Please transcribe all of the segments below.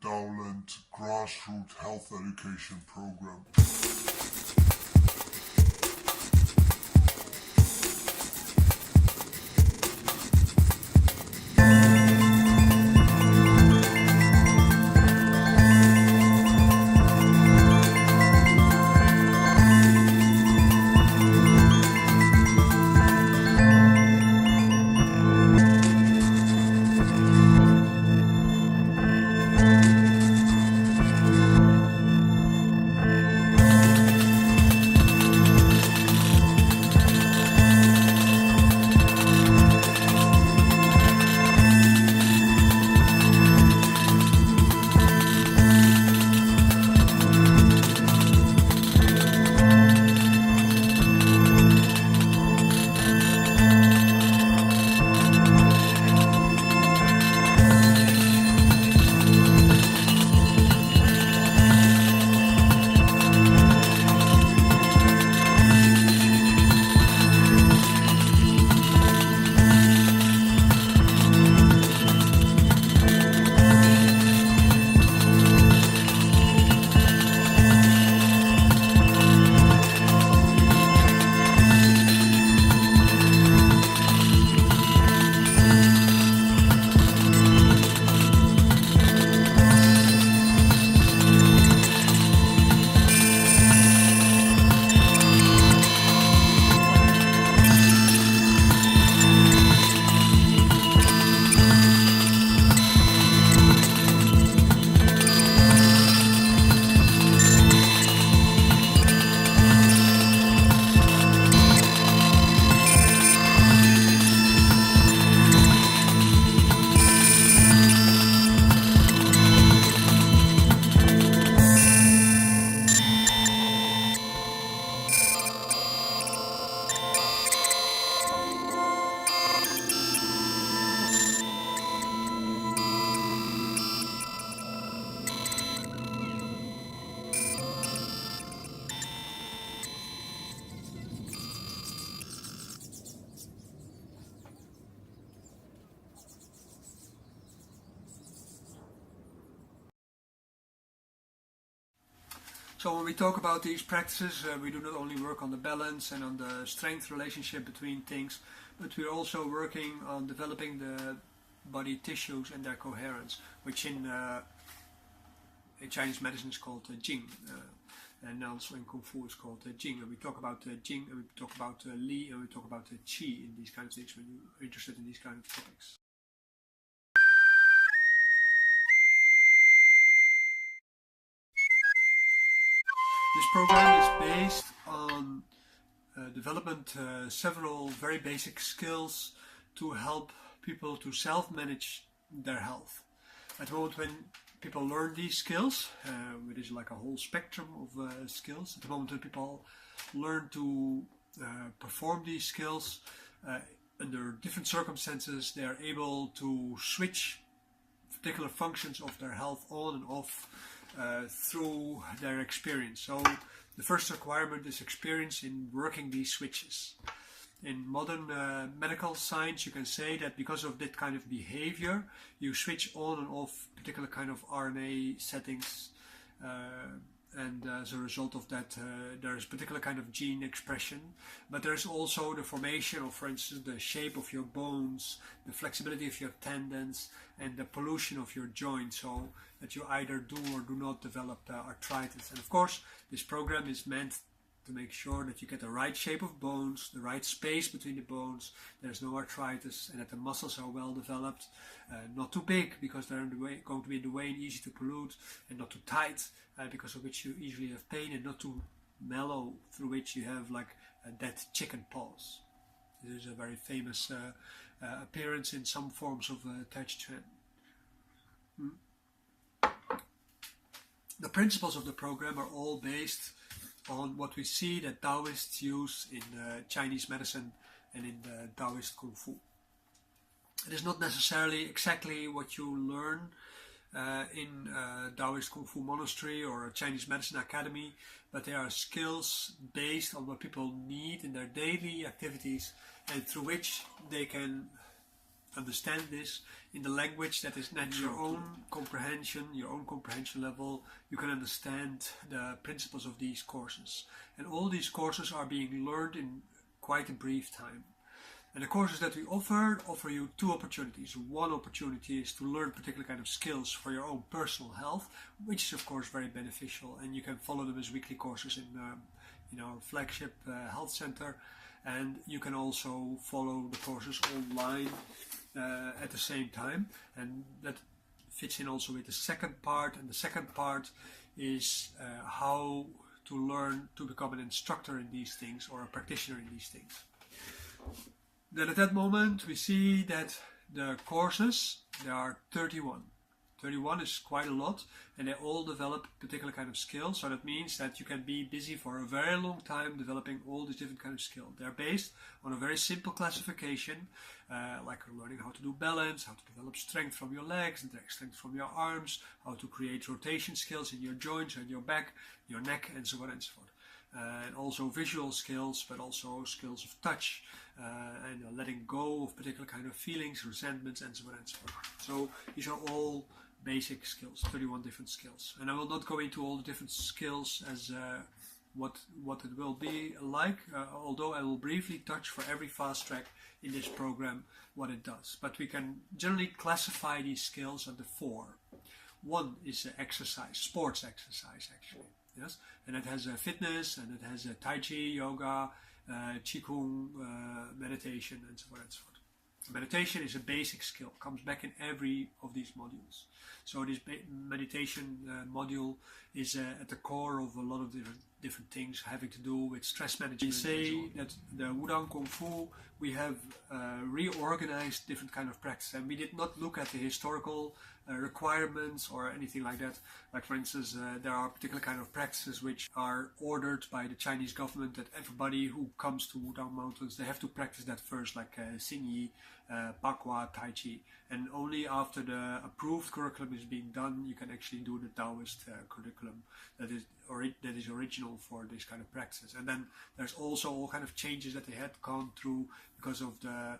Daoland grassroots health education program. So when we talk about these practices, we do not only work on the balance and on the strength relationship between things, but we're also working on developing the body tissues and their coherence, which in Chinese medicine is called Jing, and also in Kung Fu is called Jing. And we talk about Jing, and we talk about Li, and we talk about Qi in these kinds of things when you're interested in these kind of topics. This program is based on development several very basic skills to help people to self-manage their health. At the moment when people learn these skills, which is like a whole spectrum of skills, at the moment when people learn to perform these skills under different circumstances, they are able to switch particular functions of their health on and off through their experience. So the first requirement is experience in working these switches. In modern medical science, you can say that because of that kind of behavior, you switch on and off particular kind of RNA settings, and as a result of that, there is particular kind of gene expression. But there is also the formation of, for instance, the shape of your bones, the flexibility of your tendons, and the pollution of your joints, so that you either do or do not develop arthritis. And of course, this program is meant to make sure that you get the right shape of bones, the right space between the bones, there's no arthritis, and that the muscles are well developed, not too big because they're in the way, going to be in the way and easy to pollute, and not too tight because of which you easily have pain, and not too mellow through which you have like dead chicken paws. This is a very famous appearance in some forms of Tai Chi Chuan. The principles of the program are all based on what we see that Taoists use in Chinese medicine and in Taoist Kung Fu. It is not necessarily exactly what you learn in Taoist Kung Fu monastery or a Chinese medicine academy, but they are skills based on what people need in their daily activities and through which they can understand this in the language that is not your own comprehension level. You can understand the principles of these courses. And all these courses are being learned in quite a brief time. And the courses that we offer you two opportunities. One opportunity is to learn particular kind of skills for your own personal health, which is of course very beneficial, and you can follow them as weekly courses in our flagship health center. And you can also follow the courses online at the same time, and that fits in also with the second part. And the second part is how to learn to become an instructor in these things, or a practitioner in these things. Then at that moment we see that the courses, there are 31. 31 is quite a lot, and they all develop particular kind of skills. So that means that you can be busy for a very long time developing all these different kind of skills. They're based on a very simple classification, like learning how to do balance, how to develop strength from your legs and strength from your arms, how to create rotation skills in your joints and your back, your neck, and so on and so forth. And also visual skills, but also skills of touch, and letting go of particular kind of feelings, resentments, and so on and so forth. So these are all basic skills, 31 different skills. And I will not go into all the different skills as what it will be like, although I will briefly touch for every fast track in this program what it does. But we can generally classify these skills under 4. One is exercise, sports exercise actually. Yes, and it has fitness, and it has Tai Chi, yoga, Qigong, meditation, and so on and so forth. Meditation is a basic skill, comes back in every of these modules. So this meditation module is at the core of a lot of different things having to do with stress management. We say that the Wudang Kung Fu, we have reorganized different kind of practice, and we did not look at the historical requirements or anything like that. Like for instance, there are particular kind of practices which are ordered by the Chinese government that everybody who comes to Wudang Mountains, they have to practice that first, like Xingyi, Bakwa, Tai Chi, and only after the approved curriculum is being done, you can actually do the Taoist curriculum that is original for this kind of practices. And then there's also all kind of changes that they had gone through because of the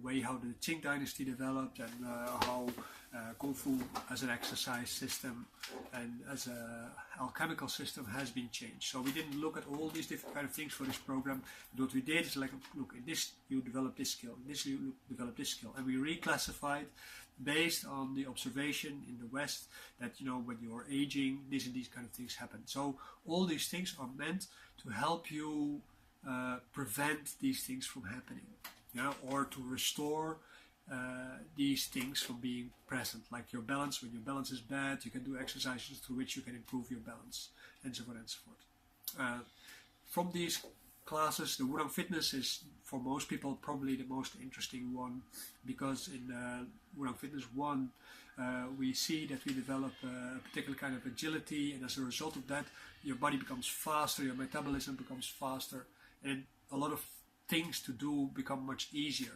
way how the Qing dynasty developed, and how Kung Fu as an exercise system and as a alchemical system has been changed. So we didn't look at all these different kind of things for this program. But what we did is like, look, in this you develop this skill, in this you develop this skill, and we reclassified based on the observation in the West that, you know, when you're aging, these and these kind of things happen. So all these things are meant to help you prevent these things from happening. Yeah, or to restore these things from being present, like your balance. When your balance is bad, you can do exercises through which you can improve your balance, and so on and so forth. From these classes, the Wudang Fitness is for most people probably the most interesting one, because in Wudang Fitness I, we see that we develop a particular kind of agility, and as a result of that, your body becomes faster, your metabolism becomes faster, and a lot of things to do become much easier.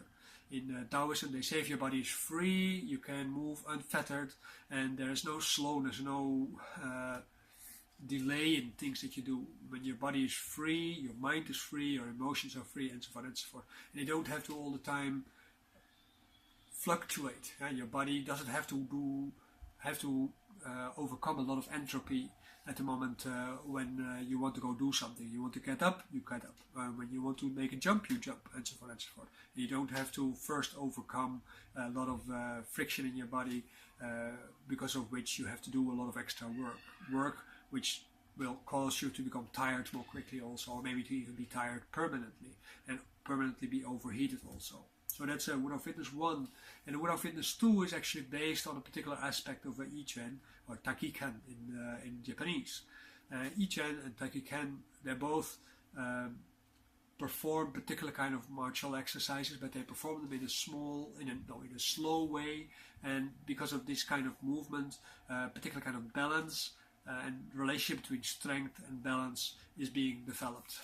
In Taoism, they say if your body is free, you can move unfettered, and there is no slowness, no delay in things that you do. When your body is free, your mind is free, your emotions are free, and so on and so forth. And you don't have to all the time fluctuate. Your body doesn't have to overcome a lot of entropy at the moment when you want to go do something. You want to get up, you get up. When you want to make a jump, you jump, and so on and so forth. And you don't have to first overcome a lot of friction in your body, because of which you have to do a lot of extra work which will cause you to become tired more quickly also, or maybe to even be tired permanently, and permanently be overheated also. So that's Wudang Fitness I. And the Wudang Fitness II is actually based on a particular aspect of I-IV, or Takiken in Japanese. I-IV and Takiken, they both perform particular kind of martial exercises, but they perform them in a slow way, and because of this kind of movement, particular kind of balance and relationship between strength and balance is being developed.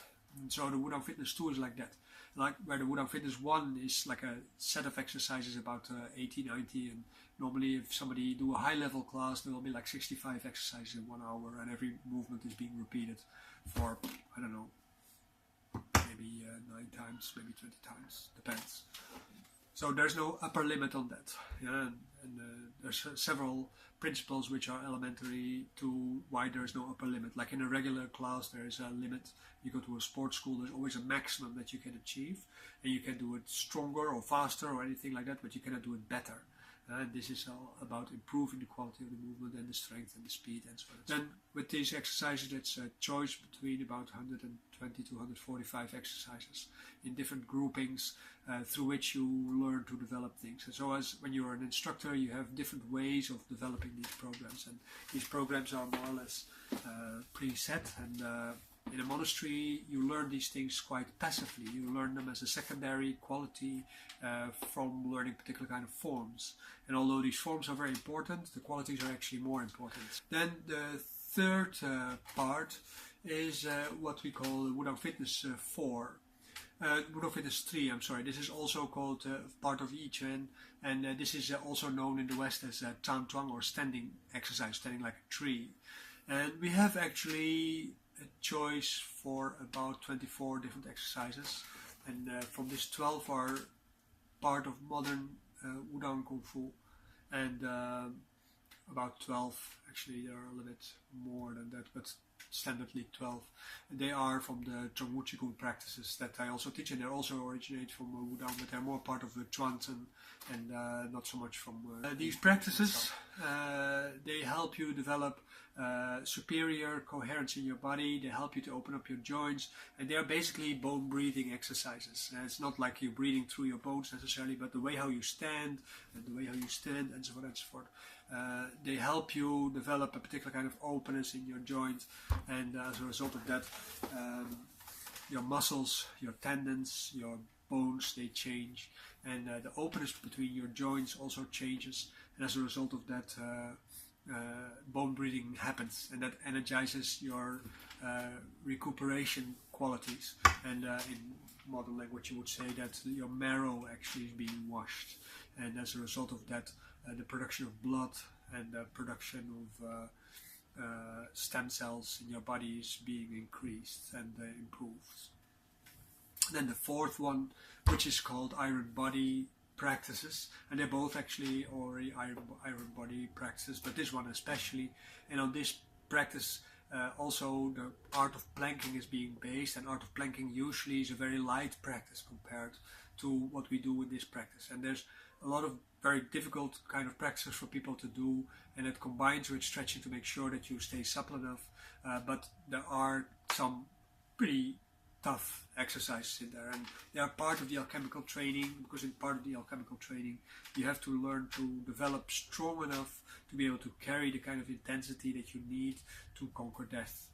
And so the Wudang Fitness II is like that. Like where the Wudang Fitness I is like a set of exercises about 80, 90, and normally if somebody do a high level class, there will be like 65 exercises in 1 hour, and every movement is being repeated for, I don't know, maybe 9 times, maybe 20 times, depends. So there's no upper limit on that. Yeah? And there's several principles which are elementary to why there's no upper limit. Like in a regular class, there is a limit. You go to a sports school, there's always a maximum that you can achieve, and you can do it stronger or faster or anything like that, but you cannot do it better. This is all about improving the quality of the movement and the strength and the speed and so on. Then with these exercises, it's a choice between about 120 to 145 exercises in different groupings through which you learn to develop things. And so as when you're an instructor, you have different ways of developing these programs, and these programs are more or less preset. And in a monastery, you learn these things quite passively. You learn them as a secondary quality from learning particular kind of forms. And although these forms are very important, the qualities are actually more important. Then the third part is what we call Wudang Fitness Wudang Fitness III, I'm sorry. This is also called part of I-IV, and this is also known in the West as Tan Tuang, or standing exercise, standing like a tree. And we have actually a choice for about 24 different exercises, and from this 12 are part of modern Wudang Kung Fu, and about 12, actually there are a little bit more than that, but standardly 12. And they are from the Zhongwu Qigong practices that I also teach, and they also originate from Wudang, but they're more part of the Chuanzhen and not so much from these practices. They help you develop superior coherence in your body. They help you to open up your joints, and they are basically bone breathing exercises. It's not like you're breathing through your bones necessarily, but the way how you stand and the way how you stand and so on and so forth. They help you develop a particular kind of openness in your joint, and as a result of that, your muscles, your tendons, your bones, they change, and the openness between your joints also changes, and as a result of that, bone breathing happens, and that energizes your recuperation qualities. And in modern language you would say that your marrow actually is being washed, and as a result of that, the production of blood and the production of stem cells in your body is being increased and improved. Then the fourth one, which is called iron body practices, and they're both actually already iron body practices, but this one especially. And on this practice also the art of planking is being based, and art of planking usually is a very light practice compared to what we do with this practice. And there's a lot of very difficult kind of practices for people to do, and it combines with stretching to make sure that you stay supple enough, but there are some pretty tough exercises in there, and they are part of the alchemical training, because in part of the alchemical training you have to learn to develop strong enough to be able to carry the kind of intensity that you need to conquer death.